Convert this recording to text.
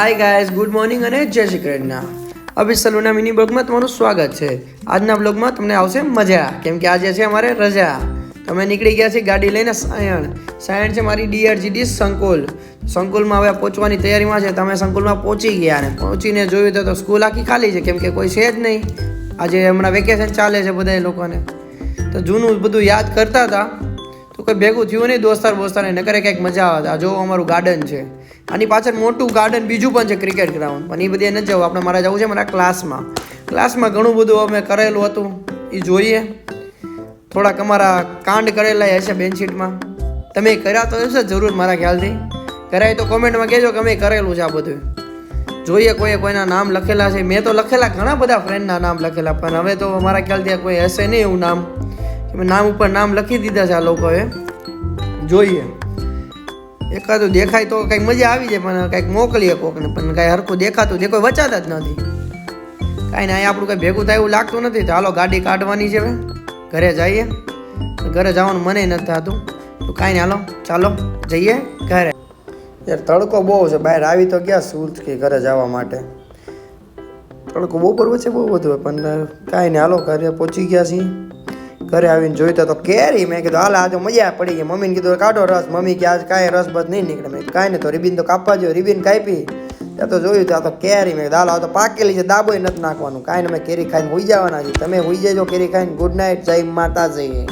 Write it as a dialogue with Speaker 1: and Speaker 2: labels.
Speaker 1: Hi guys, good morning અને જય શ્રી કૃષ્ણ. અભી સલુના મિની બ્લોગમાં તમારું સ્વાગત છે. આજના બ્લોગમાં તમને આવશે મજા, કેમ કે આજે છે અમારે રજા. તમે નીકળી ગયા છે ગાડી લઈને સાયણ છે મારી DRGD સંકુલમાં હવે પહોંચવાની તૈયારીમાં છે. તમે સંકુલમાં પહોંચી ગયા ને પહોંચીને જોયું તો સ્કૂલ આખી ખાલી છે, કેમ કે કોઈ છે જ નહીં. આજે હમણાં વેકેશન ચાલે છે બધા લોકોને, તો જૂનું બધું યાદ કરતા હતા. તો કોઈ ભેગું થયું નહીં દોસ્તાર ને કરે કંઈક મજા આવે. આ જો અમારું ગાર્ડન છે, આની પાછળ મોટું ગાર્ડન બીજું પણ છે, ક્રિકેટ ગ્રાઉન્ડ. પણ એ બધી નથી જવું, આપણે મારે જવું છે મારા ક્લાસમાં ઘણું બધું અમે કરેલું હતું એ જોઈએ. થોડાક અમારા કાંડ કરેલા હશે બેનશીટમાં, તમે કર્યા તો હશે જરૂર, મારા ખ્યાલથી કરાય તો કોમેન્ટમાં કહેજો કે અમે કરેલું છે. આ બધું જોઈએ, કોઈના નામ લખેલા છે. મેં તો લખેલા ઘણા બધા ફ્રેન્ડના નામ લખેલા, પણ હવે તો મારા ખ્યાલથી કોઈ હશે નહીં એવું નામ, નામ ઉપર નામ લખી દીધા છે આ લોકોએ. જોઈએ એકાદું દેખાય તો કંઈક મજા આવી જાય, પણ કંઈક મોકલીએ કોકને, પણ કાંઈ હરખું દેખાતું કોઈ વચાતા જ નથી. કાંઈ ને અહીંયા આપણું કંઈ ભેગું થાય એવું લાગતું નથી. તો હાલો ગાડી કાઢવાની છે, હવે ઘરે જઈએ. ઘરે જવાનું મને નથી થતું, તો કાંઈ નહીં, હાલો ચાલો જઈએ ઘરે. યાર તડકો બહુ છે બહાર, આવી તો ગયા શું કે ઘરે જવા માટે. તડકો બપોર વચ્ચે બહુ બધું હોય, પણ કાંઈ નહીં, હાલો ઘરે પહોંચી ગયા છીએ. ઘરે આવીને જોઈતા તો કેરી, મેં કીધું હાલ આજે મજા પડી ગઈ. મમ્મીને કીધું કાઢો રસ. મમ્મી કે આજ કાંઈ રસ બસ નહીં નીકળે. મેં કાંઈ નહીં, તો રિબિન તો કાપવા જોઈએ. રિબિન કાપી ત્યાં તો જોયું ત્યાં તો કેરી. મેં કીધું હાલ આ તો પાકેલી છે, દાબોય નથી નાખવાનું. કાંઈ ને મેં કેરી ખાઈને હોઈ જવાના છે. તમે હોઈ જજો કેરી ખાઈને. ગુડ નાઇટ, જય માતાજી.